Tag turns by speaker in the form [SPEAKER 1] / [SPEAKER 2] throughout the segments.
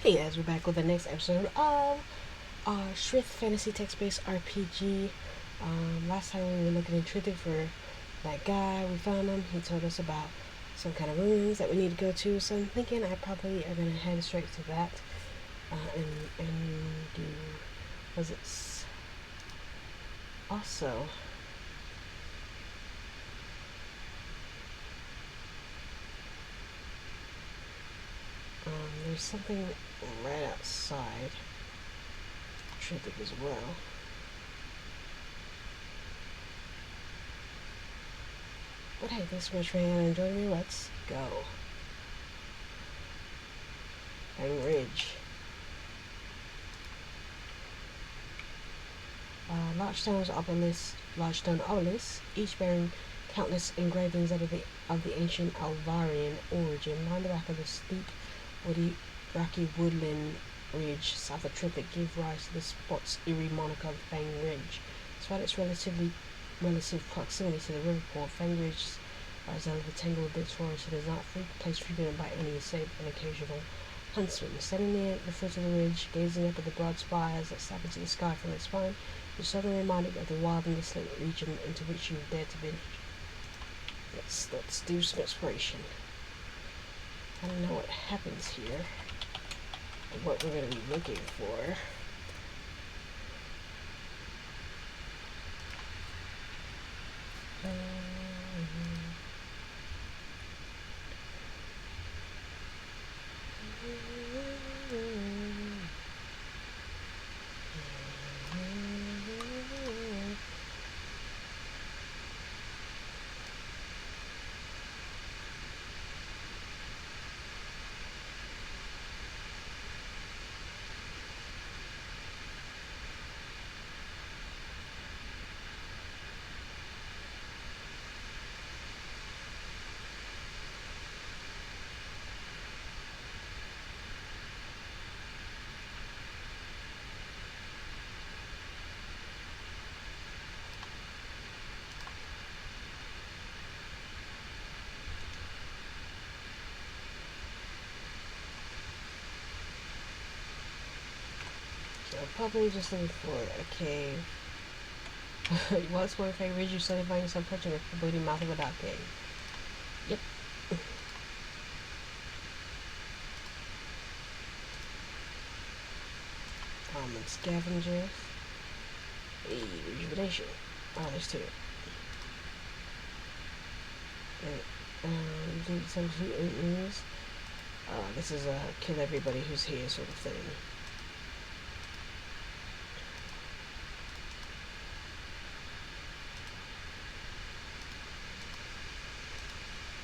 [SPEAKER 1] Hey guys, we're back with the next episode of Sryth Fantasy Text-Based RPG. Last time we were looking at Sryth for that guy. We found him. He told us about some kind of ruins that we need to go to. So I'm thinking I probably are gonna head straight to that and do. Was it also? There's something right outside Sryth as well. But hey, thanks so much for hanging out and joining me. Let's go. Fang Ridge. Large stone obelisks, each bearing countless engravings of the ancient Alvarian origin, line the back of the steep, woody, rocky woodland ridge south of Sryth that give rise to the spot's eerie moniker of Fang Ridge. Despite its relative proximity to the river port, Fang Ridge lies out of the tangle of its forest and is not a place frequented by any save an occasional huntsman. Standing near the foot of the ridge, gazing up at the broad spires that stab into the sky from its spine, you're suddenly reminded of the wild and desolate region into which you dare to venture. Let's do some exploration. I don't know what happens here, or what we're going to be looking for. So probably just looking for a cave. While exploring Fang Ridge, you suddenly find yourself approaching a bleeding mouth of a dark cave. Yep. Common scavengers. Hey, rejuvenation. Oh, there's two. Do some news. This is a kill everybody who's here sort of thing.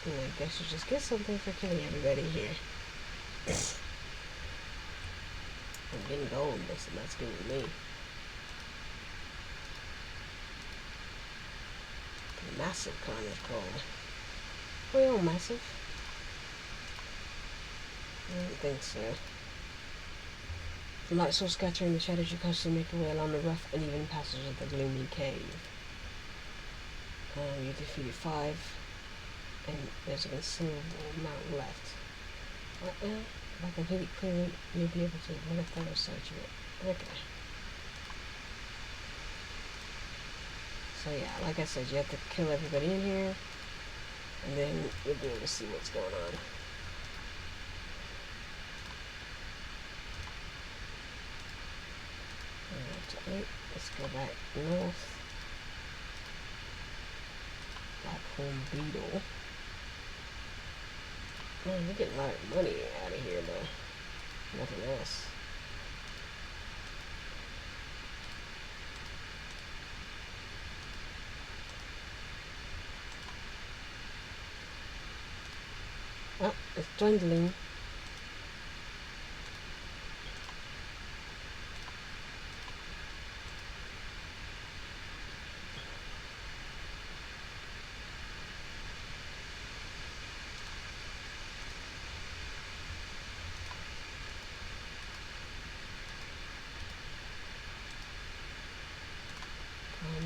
[SPEAKER 1] And I guess you just get something for killing everybody here. I'm getting gold, and that's good with me. Massive carnage coal. Well, massive. I don't think so. The light source scattering the shadows, you constantly make your way along the rough, uneven passage of the gloomy cave. You defeated 5, and there's a considerable amount left. Right now, by completely clearing it, you'll be able to run a thorough search of it. Okay. So yeah, like I said, you have to kill everybody in here, and then you'll be able to see what's going on. Alright, let's go back north. Blackhorn Beetle. Oh, we're getting a lot of money out of here though. Nothing else. Oh, it's dwindling.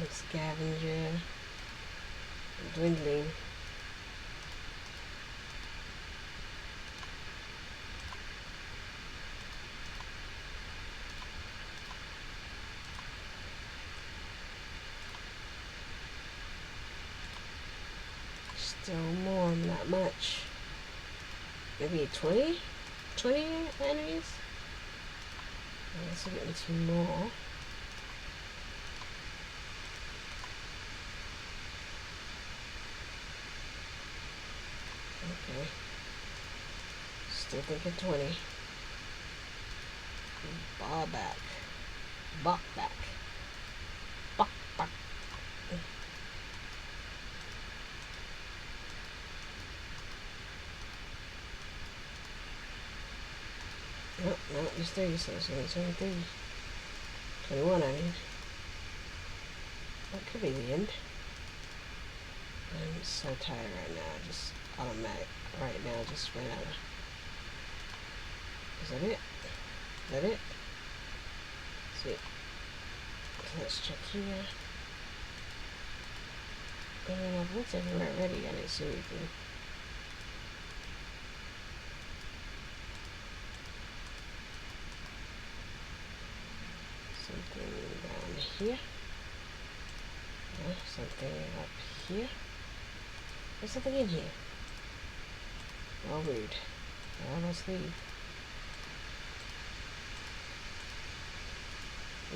[SPEAKER 1] Scavenger. Dwindling. maybe 20 enemies. This will get me 2 more. Okay. Still thinking 20. Ball back. Buck back. Buck back. Nope, no, just 30 cents. It's only 30. 21, I mean. That could be the end. I'm so tired right now. Just automatic right now. Just ran out of. Is that it? Is that it? Sweet. So let's check here. I've looked everywhere already. I didn't see anything. Something down here. No, something up here. There's something in here. Oh, rude. Well, let's leave.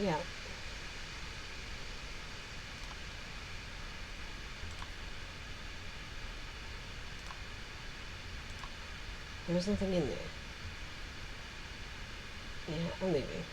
[SPEAKER 1] Yeah. There's nothing in there. Yeah, I'm leaving.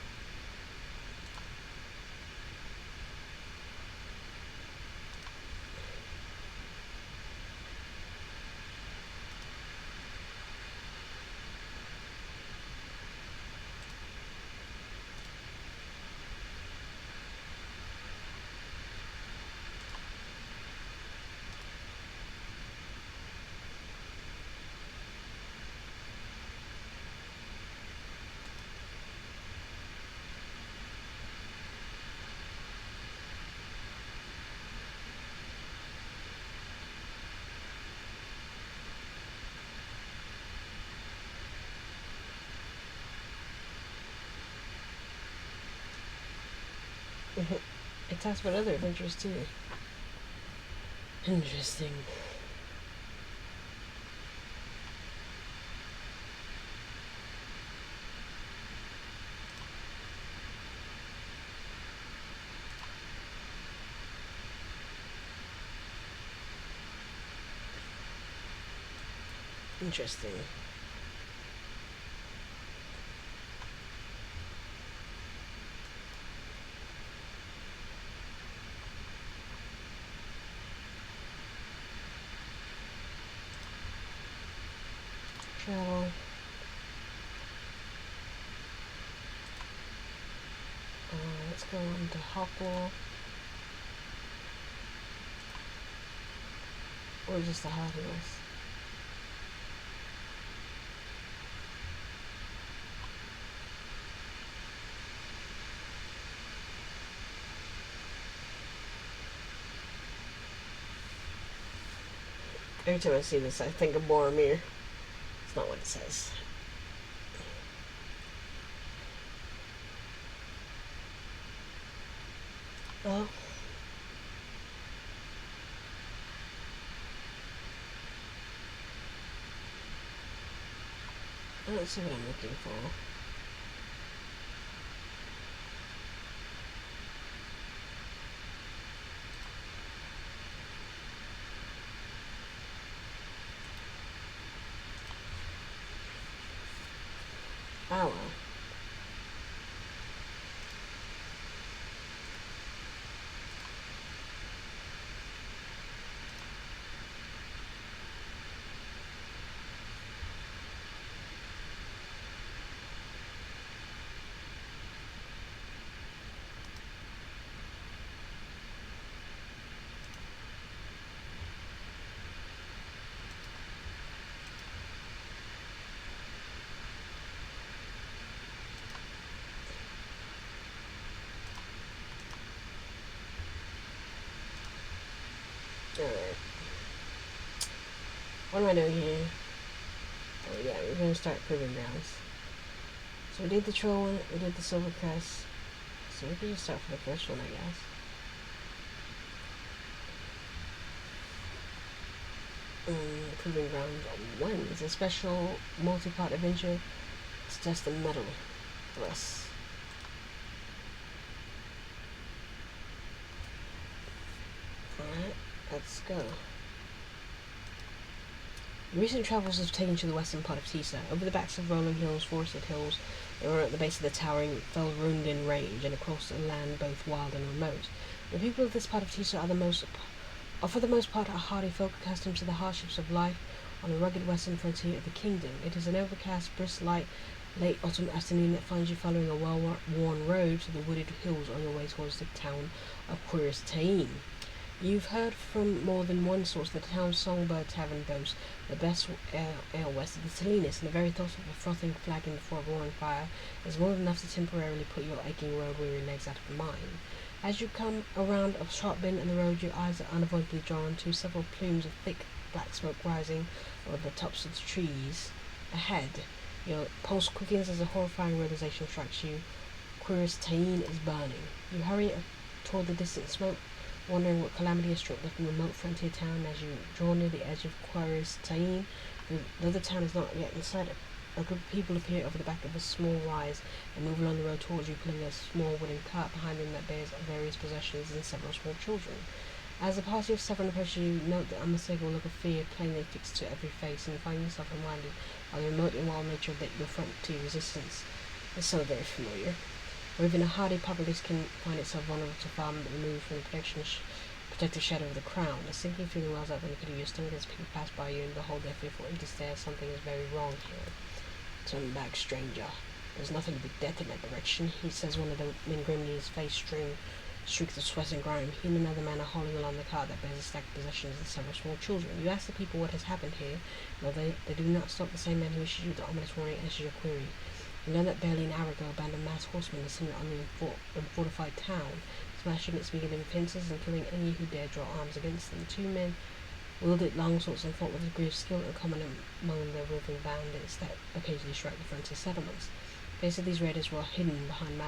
[SPEAKER 1] It talks about other adventures too. Interesting. Interesting. Travel. Let's go on to Hawkwall. Or just the Hot Wheels. Every time I see this, I think of Boromir. It's not what it says. Oh. I don't see what I'm looking for. Oh well. Alright. What am I doing here? Oh yeah, we're gonna start proving grounds. So we did the troll one, we did the silver crest. So we can just start for the first one, I guess. Proving Ground 1 is a special multi-part adventure to test the metal for us. Alright, let's go. Recent travels have taken to the western part of Tisa. Over the backs of rolling hills, forested hills, they were at the base of the towering fell Rundin range, and across a land both wild and remote. The people of this part of Tisa are for the most part a hardy folk accustomed to the hardships of life on the rugged western frontier of the kingdom. It is an overcast, brisk, late autumn afternoon that finds you following a well-worn road to the wooded hills on your way towards the town of Tain. You've heard from more than one source that the town's Songbird Tavern boasts the best ale west of the Salinas, and the very thought of a frothing flagon before a roaring fire is more than enough to temporarily put your aching road-weary legs out of the mind. As you come around a sharp bend in the road, your eyes are unavoidably drawn to several plumes of thick black smoke rising over the tops of the trees ahead. Your pulse quickens as a horrifying realization strikes you. Tain is burning. You hurry toward the distant smoke, wondering what calamity has struck the remote frontier town. As you draw near the edge of Tain, though the town is not yet in sight, a group of people appear over the back of a small rise and move along the road towards you, pulling a small wooden cart behind them that bears various possessions and several small children. As the party of seven approaches you, note the unmistakable look of fear plainly fixed to every face, and you find yourself reminded of the remote and wild nature that your frontier resistance is so very familiar. Or even a hardy populace can find itself vulnerable to far removed from the protective shadow of the crown. A sinking feeling wells up in the pit of your stomach as people pass by you and behold their fearful empty stare. Something is very wrong here. Turn back, stranger. There's nothing but death in that direction, he says, one of the men grimly, his face streaked of sweat and grime. He and another man are hauling along the cart that bears a stack of possessions and several small children. You ask the people what has happened here, but they do not stop. The same man who issued you the ominous warning answers your query. You learn that barely an hour ago a band of masked horsemen descended on the unfortified town, smashing its beginning fences and killing any who dared draw arms against them. Two men wielded long swords and fought with a degree of skill common among the roving bandits that occasionally strike the frontier settlements. Faces of these raiders were hidden behind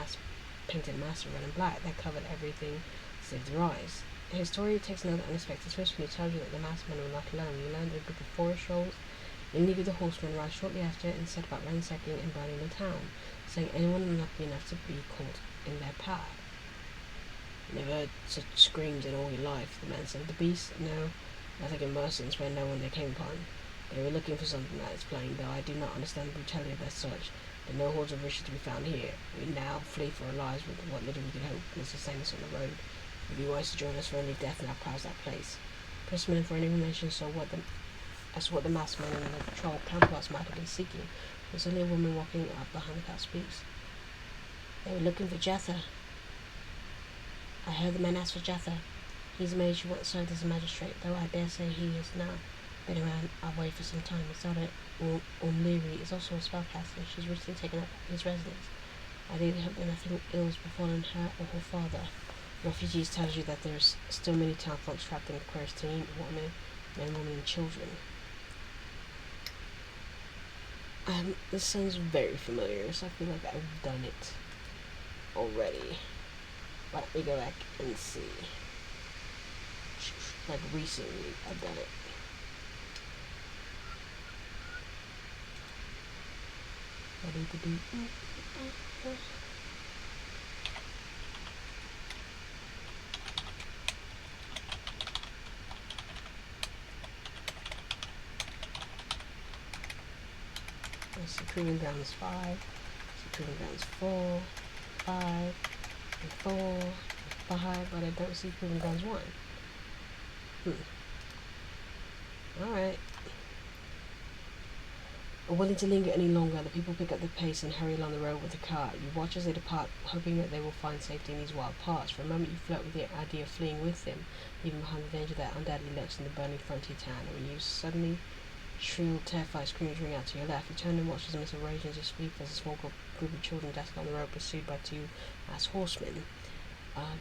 [SPEAKER 1] painted masks of red and black that covered everything save their eyes. His story takes another unexpected twist when he tells you that the masked men were not alone. You learn that a group of forest trolls in league with the horsemen arrived shortly after and set about ransacking and burning the town, saying anyone unlucky enough to be caught in their path. Never heard such screams in all your life, the man said. The beast? No, nothing in mercy where no one they came upon. They were looking for something that is plain, though I do not understand the brutality of their search. But no hordes of riches to be found here. We now flee for our lives with what little we can hope will sustain us on the road. It would be wise to join us, for only death now prowls that place. Press men for any information as to what the masked men and the troll counterparts might have been seeking. There's only a woman walking up behind the cart speaks. They were looking for Jetha. I heard the men ask for Jetha. He's a mage who once served as a magistrate, though I dare say he has now been around our way for some time. His daughter, Miri, is also a spellcaster. She's recently taken up his residence. I really hope that nothing ill has befallen her or her father. Refugees tells you that there's still many town folks trapped in Tain, women, men, women, and children. This sounds very familiar, so I feel like I've done it already. Let me go back and see. Like recently, I've done it. Let's see, Proving Grounds 5, Proving Grounds 4, 5, and 4, and 5, but I don't see Proving Grounds 1. Alright. Unwilling to linger any longer, the people pick up the pace and hurry along the road with the cart. You watch as they depart, hoping that they will find safety in these wild parts. For a moment you flirt with the idea of fleeing with them, leaving behind the danger that undoubtedly lurks in the burning frontier town. And when you suddenly shrill, terrified screams ring out to your left, you turn and watch as a mist of rage and disbelief as a small group of children dash along the road, pursued by two masked horsemen.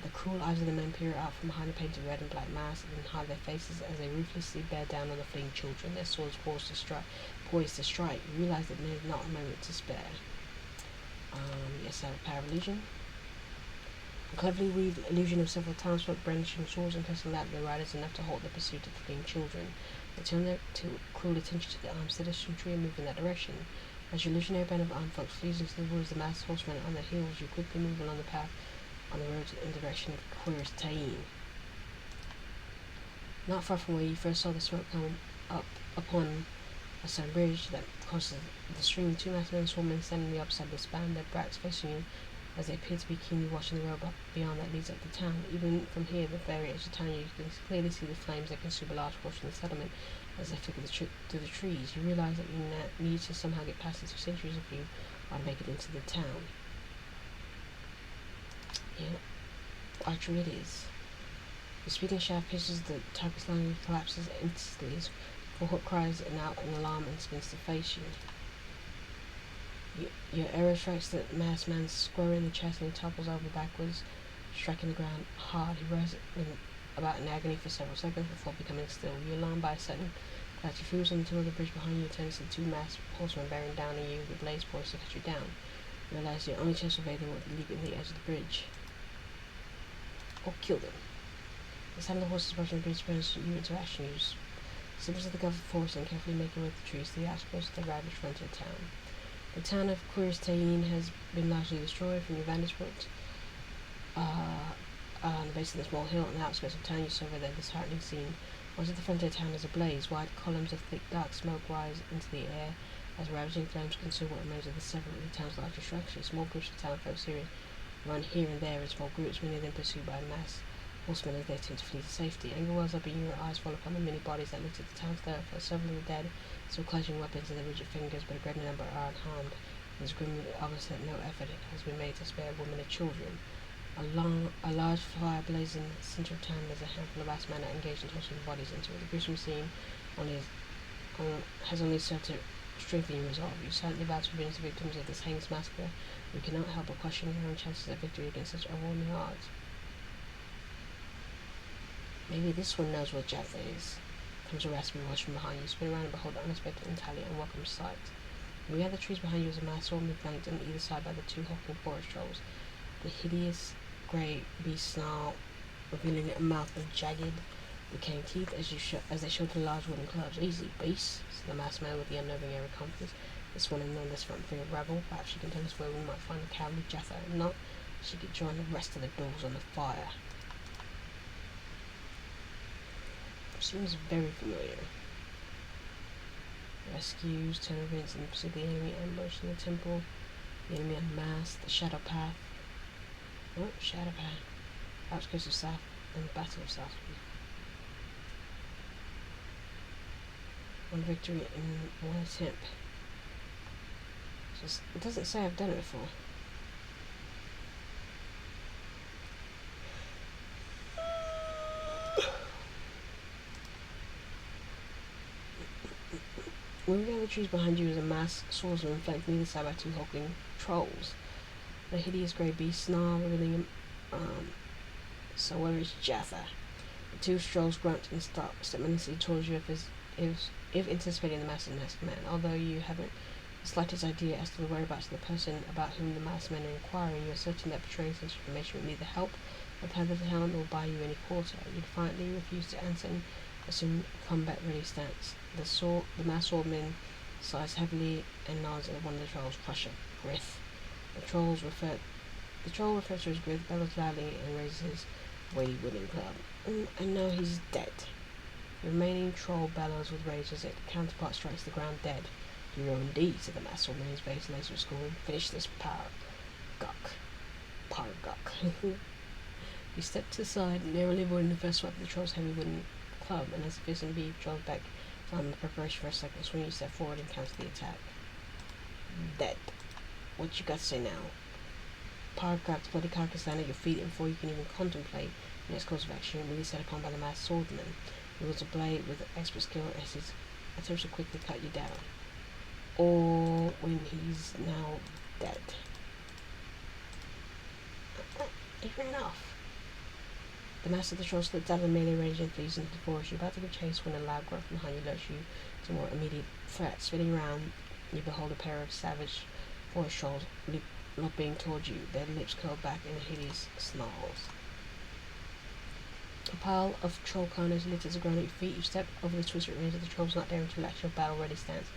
[SPEAKER 1] The cruel eyes of the men peer out from behind the painted red and black masks and hide their faces as they ruthlessly bear down on the fleeing children, their swords poised to strike. You realize that there is not a moment to spare. Yes, I have a power of illusion. A cleverly weaved illusion of several townsfolk brandishing swords and cursing loud at their riders enough to halt the pursuit of the fleeing children. They turn their cruel attention to the armed citizen tree and move in that direction. As your illusionary band of armed folks flees into the woods, the masked horsemen on their heels, you quickly move along the path on the road in the direction of Queer's Ta'in. Not far from where you first saw the smoke come up upon a stone bridge that crosses the stream, two masked men swarming standing on the opposite side of the span, their backs facing you, as they appear to be keenly watching the road beyond that leads up to town. Even from here, the very edge of town, you can clearly see the flames that consume a large portion of the settlement as they flicker through the trees. You realize that you need to somehow get past the 2 centuries of you or make it into the town. Yeah, archery it is. The speeding shaft pierces the target's line and collapses instantly as Hook cries out in alarm and spins to face you. Your arrow strikes the masked man square in the chest and he topples over backwards, striking the ground hard. He rolls about in agony for several seconds before becoming still. You're alarmed by a sudden clash of fuels on the top of the bridge behind you, turns to 2 masked horsemen bearing down on you with blades poised to cut you down. You realize your only chance of evading would be leaping the edge of the bridge. Or kill them. The sound of the horses approaching the bridge spurs you into action. You symbols of the covered forest and carefully make your way through the trees to the outskirts of the ravaged frontier town. The town of Queer's Ta'in has been largely destroyed. From your vantage point on the base of the small hill on the outskirts of town, you survey the disheartening scene. Most of the frontier town is ablaze. Wide columns of thick, dark smoke rise into the air as ravaging flames consume what remains of the town's larger structures. Small groups of townfolk run here and there in small groups, many of them pursued by mass horsemen as they attempt to flee to safety. Anger wells up in your eyes fall upon the many bodies that litter the town's thoroughfare. Several of the dead still clutching weapons in their rigid fingers, but a greater number are unharmed. It is grimly obvious that no effort has been made to spare women and children. A large fire blazing in the center of town as a handful of masked men are engaged in tossing the bodies into it. The gruesome scene has only served to strengthen your resolve. You silently vow to avenge the victims of this heinous massacre. You cannot help but question your own chances of victory against such overwhelming odds. Maybe this one knows what Jaffa is. Comes a rasping voice from behind you. Spin around and behold the unexpected, entirely unwelcome sight. We have the trees behind you as a mass swarming flanked on either side by the 2 hulking forest trolls. The hideous grey beast snarl, revealing a mouth of jagged, decaying teeth as they shoulder large wooden clubs. Easy, beast, said the masked man with the unnerving air of confidence. This one and none this front free of rabble. Perhaps she can tell us where we might find the cowardly Jaffa. If not, she could join the rest of the dogs on the fire. Seems very familiar. Rescues, turn events, and pursue the enemy ambush in the temple. The enemy unmasked, the shadow path. Oh, shadow path. Outskirts of South and the Battle of South. One victory in one attempt. It doesn't say I've done it before. Moving down the trees behind you is a masked swordsman flanked on either side by 2 hulking trolls. The hideous grey beast snarl, revealing so where is Jaffa? The 2 trolls grunt and step menacingly towards you if anticipating the masked man. Although you haven't the slightest idea as to the whereabouts of the person about whom the masked men are inquiring, you are certain that betraying such information will neither help or plan the town or buy you any quarter. You defiantly refuse to answer and assume combat ready stance. The masked swordman sighs heavily and nods at one of the trolls, Crusher, Sryth. The troll refers to his Sryth, bellows loudly and raises his weighty wooden club. And now he's dead. The remaining troll bellows with rage as its counterpart strikes the ground dead. Hero indeed, said the masked swordman, his face laser at scorn. Finish this Pargok. He stepped aside, narrowly avoiding the first swipe of the troll's heavy wooden club, and as the fierce beef draws back from the preparation for a second swing, you step forward and counter the attack. Dead. What you got to say now? Pargok's bloody carcass landed at your feet, and before you can even contemplate the next course of action, you're really set upon by the masked swordsman. He wields a blade with expert skill as he attempts to quickly cut you down. Or when he's now dead. He ran off. The master of the troll slipped out of the melee range and flees into the forest. You're about to give chase when a loud grunt from behind you alerts you to more immediate threat. Spinning around, you behold a pair of savage forest trolls leaping towards you, their lips curled back in hideous snarls. A pile of troll carnage litters the ground at your feet. You step over the twisted remains of the trolls, not daring to relax your battle ready stance.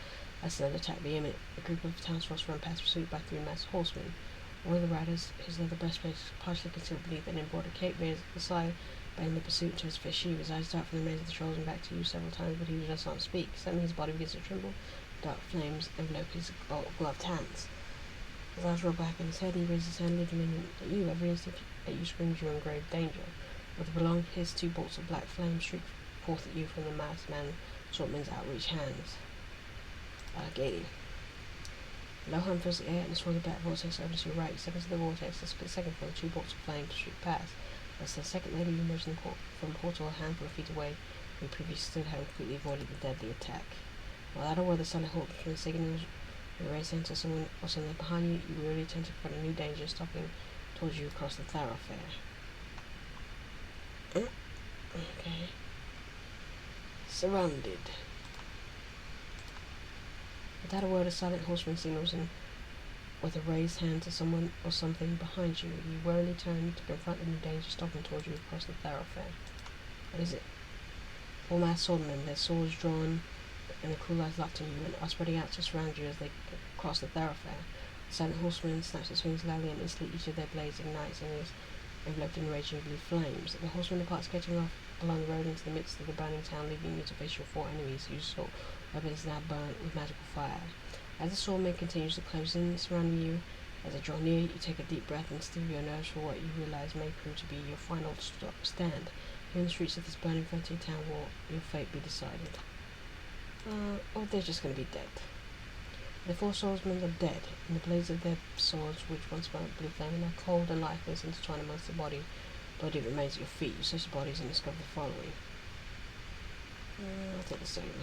[SPEAKER 1] As the attack be imminent, a group of townsfolk run past, pursued by 3 masked horsemen. One of the riders, his leather breastplate partially concealed beneath an embroidered cape, veers aside, bending the pursuit into his fist sheath. His eyes dart from the remains of the trolls and back to you several times, but he does not speak. Suddenly his body begins to tremble. Dark flames envelope his gloved hands. His eyes roll back in his head, and he raises his hand, leading at you. Every instant that you screams, you are in grave danger. With a prolonged hiss, 2 bolts of black flame streak forth at you from the masked swordsman's outreached hands. Gating. A low hum fills the air, and the swirl of black vortex opens to your right. Step into the vortex. A split second for the 2 bolts of flame to streak past. Less than a second later, you emerge from the portal a handful of feet away, where you previously stood, having completely avoided the deadly attack. Without a word, the silent hawk from the signals race into someone or something behind you. You really tend to confront a new danger, stopping towards you across the thoroughfare. Okay. Surrounded. Without a word, a silent horseman signals and with a raised hand to someone or something behind you. You warily turn to confront the new danger stopping towards you across the thoroughfare. What is it? 4 masked swordmen, their swords drawn and the cruel eyes locked on you, and are spreading out to surround you as they cross the thoroughfare. The silent horseman snaps his wings loudly, and instantly each of their blades ignites and is enveloped in raging blue flames. The horsemen depart, sketching off along the road into the midst of the burning town, leaving you to face your 4 enemies whose sword weapons now burn with magical fire. As the swordman continues to close in, surrounding you, as they draw near, you take a deep breath and still your nerves for what you realize may prove to be your final stand. Here in the streets of this burning frontier town will your fate be decided. Or they're just going to be dead. The 4 swordsmen are dead, and the blades of their swords, which once burnt blue flame, are now cold and lifeless, intertwined amongst the bloody remains at your feet. You search the bodies and discover the following. I'll take the second one.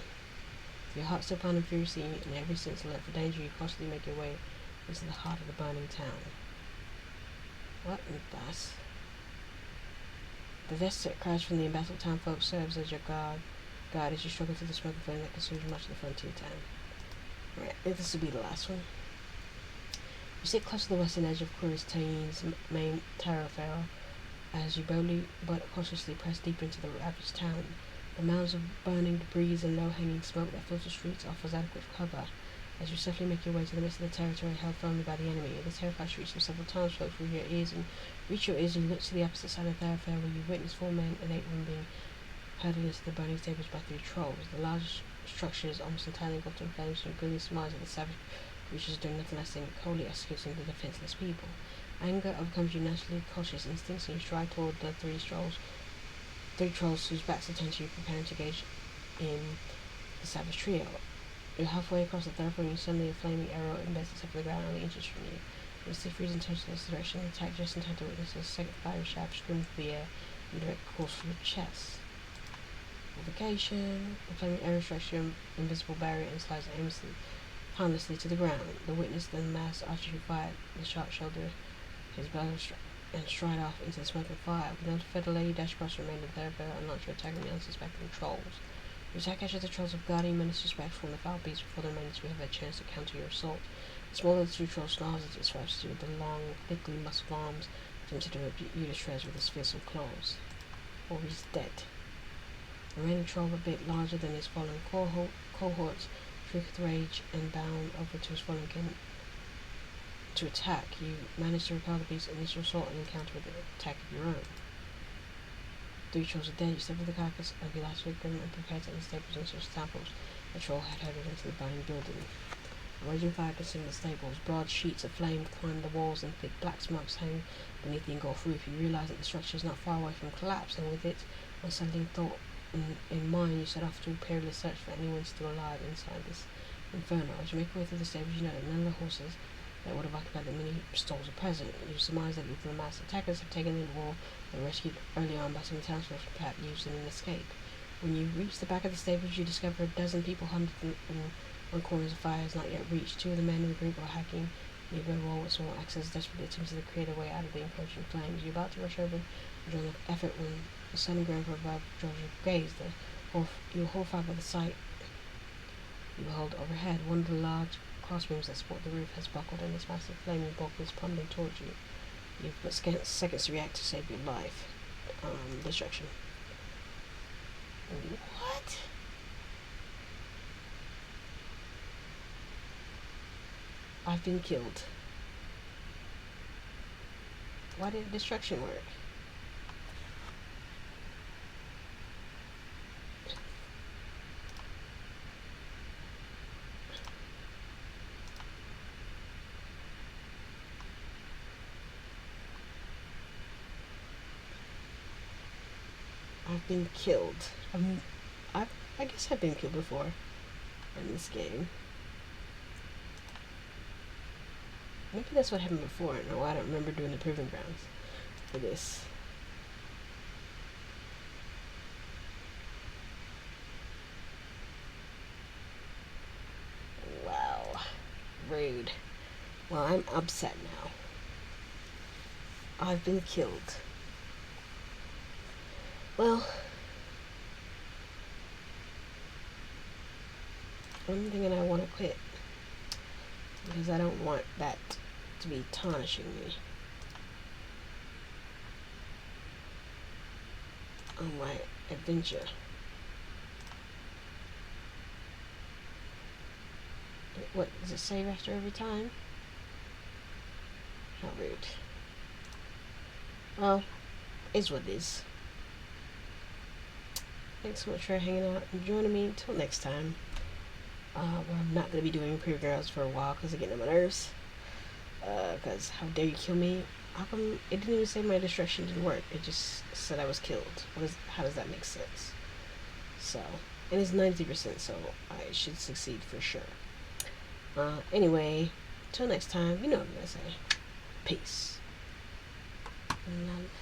[SPEAKER 1] With your heart still pounding furiously, and every sense alert for danger, you constantly make your way into the heart of the burning town. What in that? The desperate cries from the embattled town folk serves as your guide as you struggle through the smoke and flame that consumes much of the frontier town. Right, I think this will be the last one. You sit close to the western edge of Tain's main thoroughfare as you boldly but cautiously press deeper into the ravaged town. The mounds of burning debris and low-hanging smoke that fills the streets offers adequate cover. As you swiftly make your way to the midst of the territory held firmly by the enemy, the terrified shrieks of several townsfolk reach your ears, and you look to the opposite side of the thoroughfare, where you witness 4 men and 8 women being hurtled into the burning stables by 3 trolls. The large structure is almost entirely engulfed in flames, and grinning smiles at the savage creatures doing nothing less than coldly executing the defenseless people. Anger overcomes your naturally cautious instincts, and you stride toward the 3 trolls whose backs are turned to you, preparing to engage in the savage trio. You're halfway across the thoroughfare when suddenly a flaming arrow embeds itself in the ground only inches from you. You see freeze and turns to this direction and attack just in time to witness a second fiery shaft scream through the air in direct course for your chest. Provocation. The flaming arrow strikes your invisible barrier and slides aimlessly, harmlessly to the ground. The witness then mass archer who fired the shot shoulder his bow and stride off into the smoke and fire. With no further delay, you dash across the remainder of the thoroughfare and launch your attack on the unsuspecting trolls. Your attack catches the trolls off guard, and you manage to distract from the foul beast before the remaining 2 have a chance to counter your assault. The smaller of the 2 trolls snarls as it swipes you with the long, thickly muscled arms, attempting to rip you to shreds with his fearsome claws. Or he's dead. The remaining troll, a bit larger than his fallen cohorts, shriek with rage and bound over to his fallen kin to attack. You manage to repel the beast's initial assault and encounter with an attack of your own. 3 trolls are dead. You step to the carcass of your last victim and prepare to unstable and search the samples the troll had herded into the burning building. A raging fire consumed the stables. Broad sheets of flame climb the walls, and thick black smokes hang beneath the engulfed roof. You realize that the structure is not far away from collapse, and with it unsettling thought in mind, you set off to a perilous search for anyone still alive inside this inferno. As you make your way through the stables, you know that none of the horses that would have occupied the many stalls are present. You surmise that either the masked attackers have taken in or were rescued early on by some townsfolk perhaps used in an escape. When you reach the back of the stables, you discover a dozen people huddled in one corner as the fire has not yet reached. 2 of the men in the group are hacking nearby wall with small axes, desperately attempting to create a way out of the encroaching flames. You're about to rush over with an effort when the sudden ground from above draws your gaze. You're horrified by the sight you behold overhead. One of the large crossbeams that support the roof has buckled, and its massive flaming bulk is pummeling towards you. You've but seconds to react to save your life. Destruction. What? I've been killed. Why did destruction work? I've been killed. I, I guess I've been killed before in this game. Maybe that's what happened before. No, I don't remember doing the proving grounds for this. Wow. Rude. Well, I'm upset now. I've been killed. Well, I'm thinking I want to quit because I don't want that to be tarnishing me on my adventure. What, does it save after every time? How rude. Well, is what it is. Thanks so much for hanging out and joining me. Until next time. Where I'm not going to be doing pre-girls for a while because it's getting on my nerves. Because how dare you kill me? How come it didn't even say my destruction didn't work? It just said I was killed. How does that make sense? So, and it's 93%, so I should succeed for sure. Anyway, till next time, you know what I'm going to say. Peace.